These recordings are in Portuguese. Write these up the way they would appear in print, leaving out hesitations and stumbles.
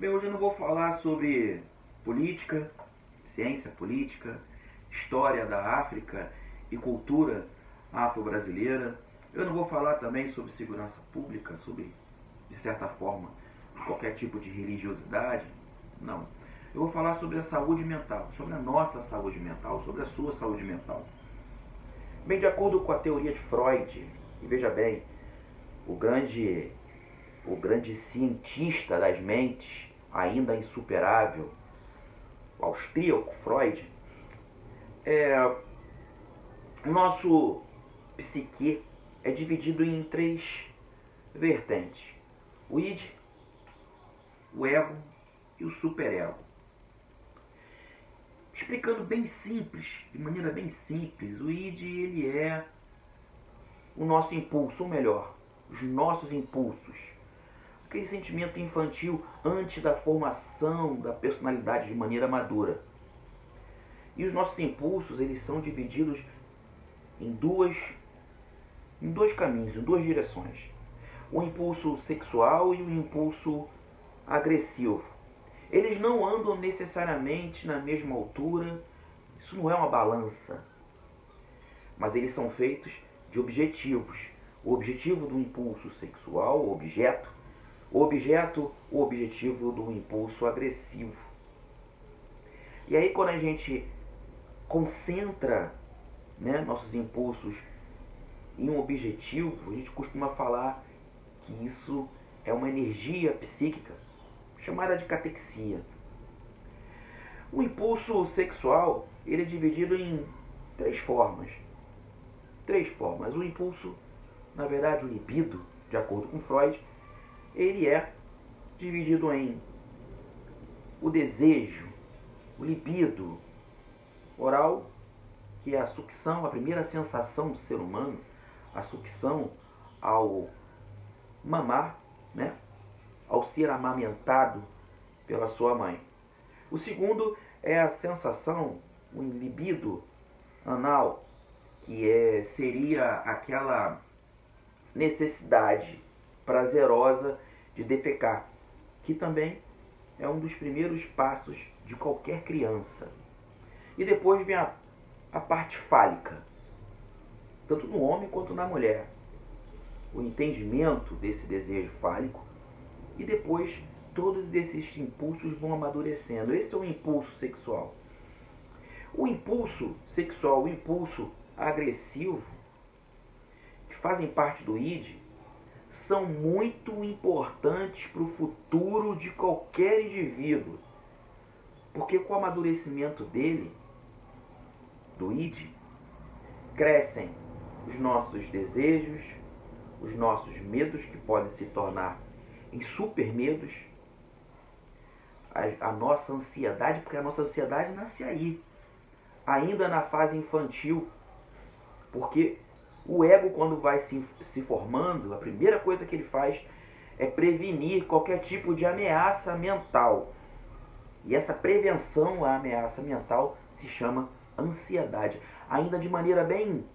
Bem, hoje eu não vou falar sobre política, ciência política, história da África e cultura afro-brasileira. Eu não vou falar também sobre segurança pública, sobre, de certa forma, qualquer tipo de religiosidade. Não. Eu vou falar sobre a saúde mental, sobre a nossa saúde mental, sobre a sua saúde mental. Bem, de acordo com a teoria de Freud, e veja bem, o grande cientista das mentes, ainda insuperável, o austríaco Freud, o nosso psique é dividido em três vertentes: o id, o ego e o superego. Explicando bem simples, de maneira bem simples, o id ele é o nosso impulso, ou melhor, os nossos impulsos. Aquele sentimento infantil antes da formação da personalidade de maneira madura. E os nossos impulsos, eles são divididos em dois caminhos, em duas direções. O impulso sexual e o impulso agressivo. Eles não andam necessariamente na mesma altura, isso não é uma balança. Mas eles são feitos de objetivos. O objetivo do impulso sexual, o objetivo do impulso agressivo. E aí quando a gente concentra, nossos impulsos em um objetivo, a gente costuma falar que isso é uma energia psíquica, chamada de catexia. O impulso sexual, ele é dividido em três formas. O impulso, na verdade, o libido, de acordo com Freud, ele é dividido em o desejo, o libido oral, que é a sucção, a primeira sensação do ser humano, a sucção ao mamar, ao ser amamentado pela sua mãe. O segundo é a sensação, o libido anal, que seria aquela necessidade prazerosa de defecar, que também é um dos primeiros passos de qualquer criança. E depois vem a parte fálica, tanto no homem quanto na mulher. O entendimento desse desejo fálico, e depois todos esses impulsos vão amadurecendo. Esse é o impulso sexual. O impulso sexual, o impulso agressivo, que fazem parte do id, são muito importantes para o futuro de qualquer indivíduo. Porque com o amadurecimento dele, do id, crescem os nossos desejos, os nossos medos, que podem se tornar em super medos, a nossa ansiedade, porque a nossa ansiedade nasce aí, ainda na fase infantil, porque o ego, quando vai se formando, a primeira coisa que ele faz é prevenir qualquer tipo de ameaça mental. E essa prevenção à ameaça mental se chama ansiedade, ainda de maneira bem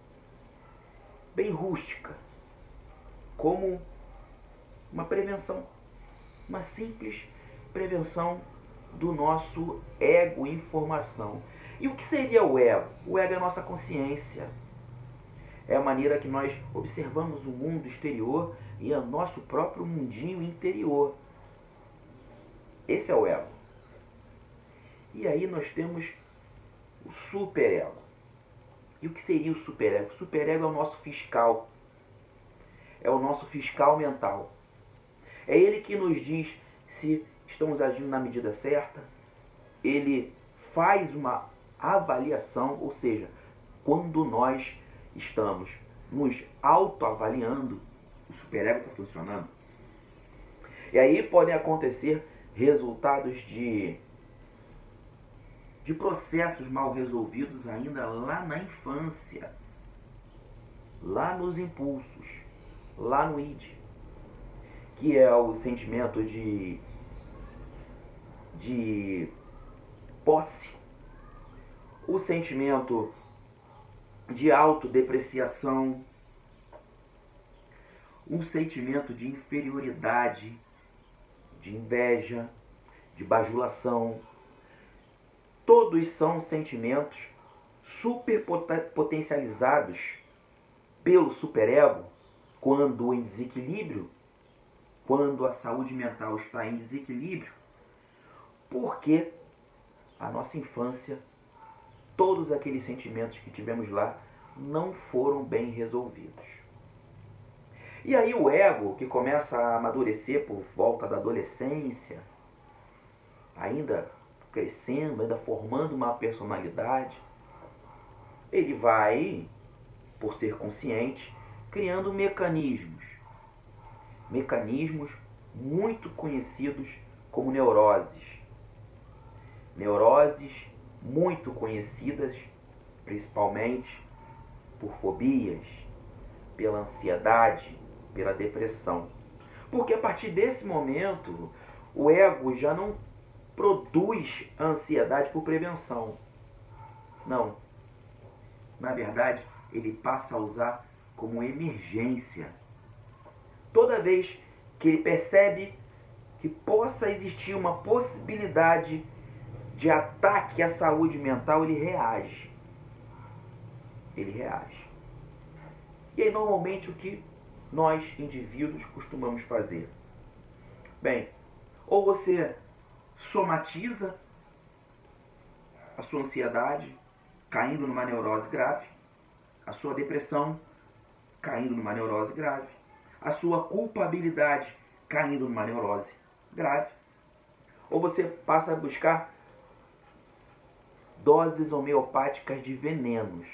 rústica, como uma prevenção, uma simples prevenção do nosso ego em formação. E o que seria o ego? O ego é a nossa consciência. É a maneira que nós observamos o mundo exterior e o nosso próprio mundinho interior. Esse é o ego. E aí nós temos o superego. E o que seria o superego? O superego é o nosso fiscal. É o nosso fiscal mental. É ele que nos diz se estamos agindo na medida certa. Ele faz uma avaliação, ou seja, quando nós estamos nos autoavaliando, o superego está funcionando. E aí podem acontecer resultados de processos mal resolvidos ainda lá na infância, lá nos impulsos, lá no id, que é o sentimento de posse, o sentimento de autodepreciação, um sentimento de inferioridade, de inveja, de bajulação. Todos são sentimentos superpotencializados pelo superego quando em desequilíbrio, quando a saúde mental está em desequilíbrio, porque a nossa infância, todos aqueles sentimentos que tivemos lá não foram bem resolvidos. E aí o ego, que começa a amadurecer por volta da adolescência, ainda crescendo, ainda formando uma personalidade, ele vai, por ser consciente, criando mecanismos muito conhecidos como neuroses. Neuroses muito conhecidas principalmente por fobias, pela ansiedade, pela depressão. Porque a partir desse momento, o ego já não produz a ansiedade por prevenção. Não. Na verdade, ele passa a usar como emergência. Toda vez que ele percebe que possa existir uma possibilidade de ataque à saúde mental, ele reage. Ele reage. E aí, normalmente, o que nós, indivíduos, costumamos fazer? Bem, ou você somatiza a sua ansiedade, caindo numa neurose grave, a sua depressão, caindo numa neurose grave, a sua culpabilidade, caindo numa neurose grave, ou você passa a buscar doses homeopáticas de venenos,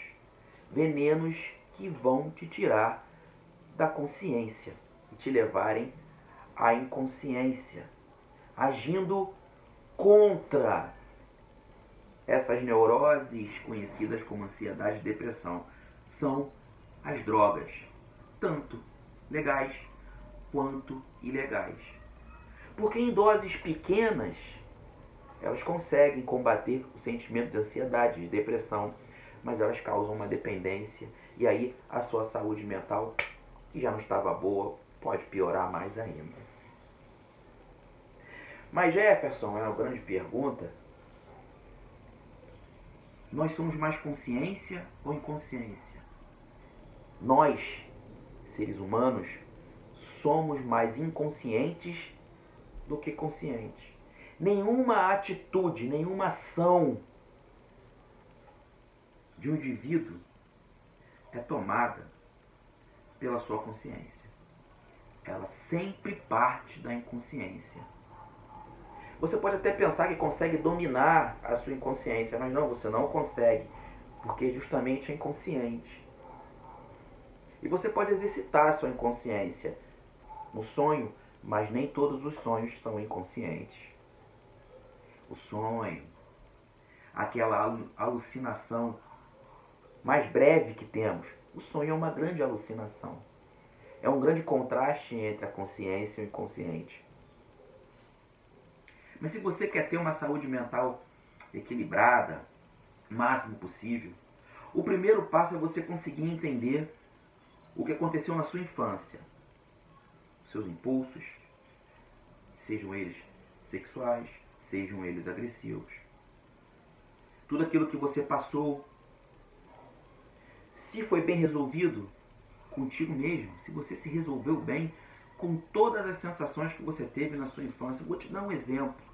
venenos que vão te tirar da consciência e te levarem à inconsciência, agindo contra essas neuroses conhecidas como ansiedade e depressão. São as drogas, tanto legais quanto ilegais. Porque em doses pequenas, elas conseguem combater o sentimento de ansiedade, de depressão, mas elas causam uma dependência, e aí a sua saúde mental, que já não estava boa, pode piorar mais ainda. Mas Jefferson, é uma grande pergunta, nós somos mais consciência ou inconsciência? Nós, seres humanos, somos mais inconscientes do que conscientes. Nenhuma atitude, nenhuma ação de um indivíduo é tomada pela sua consciência. Ela sempre parte da inconsciência. Você pode até pensar que consegue dominar a sua inconsciência, mas não, você não consegue, porque justamente é inconsciente. E você pode exercitar a sua inconsciência no sonho, mas nem todos os sonhos são inconscientes. O sonho, aquela alucinação mais breve que temos, o sonho é uma grande alucinação. É um grande contraste entre a consciência e o inconsciente. Mas se você quer ter uma saúde mental equilibrada, o máximo possível, o primeiro passo é você conseguir entender o que aconteceu na sua infância. Seus impulsos, sejam eles sexuais, sejam eles agressivos. Tudo aquilo que você passou, se foi bem resolvido contigo mesmo, se você se resolveu bem com todas as sensações que você teve na sua infância. Vou te dar um exemplo.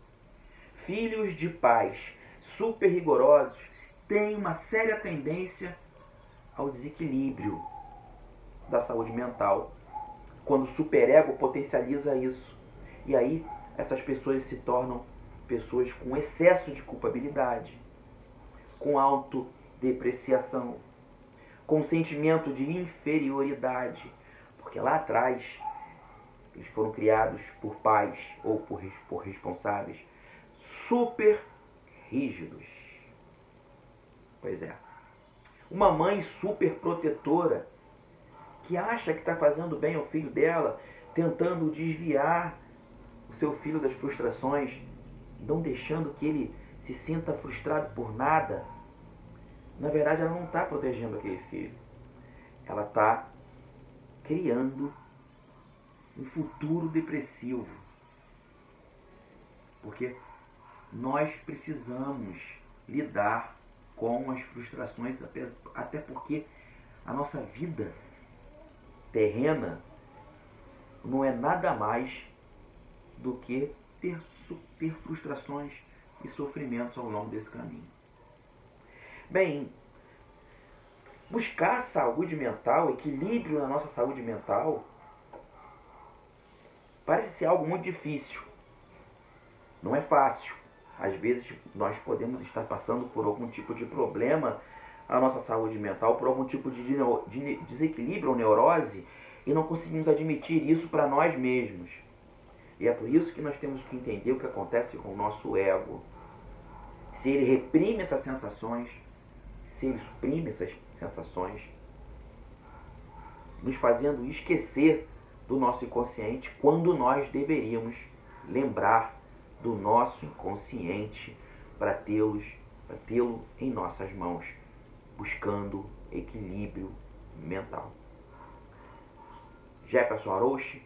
Filhos de pais super rigorosos têm uma séria tendência ao desequilíbrio da saúde mental, quando o superego potencializa isso. E aí essas pessoas se tornam pessoas com excesso de culpabilidade, com autodepreciação, com sentimento de inferioridade, porque lá atrás eles foram criados por pais ou por responsáveis super rígidos. Pois é. Uma mãe super protetora que acha que está fazendo bem ao filho dela, tentando desviar o seu filho das frustrações, não deixando que ele se sinta frustrado por nada. Na verdade, ela não está protegendo aquele filho. Ela está criando um futuro depressivo. Porque nós precisamos lidar com as frustrações, até porque a nossa vida terrena não é nada mais do que ter frustrações e sofrimentos ao longo desse caminho. Bem, buscar saúde mental, equilíbrio na nossa saúde mental, parece ser algo muito difícil. Não é fácil. Às vezes nós podemos estar passando por algum tipo de problema na nossa saúde mental, por algum tipo de desequilíbrio ou neurose, e não conseguimos admitir isso para nós mesmos. E é por isso que nós temos que entender o que acontece com o nosso ego. Se ele reprime essas sensações, se ele suprime essas sensações, nos fazendo esquecer do nosso inconsciente, quando nós deveríamos lembrar do nosso inconsciente para tê-lo em nossas mãos, buscando equilíbrio mental. Jefferson Arouche,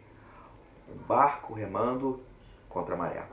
um barco remando contra a maré.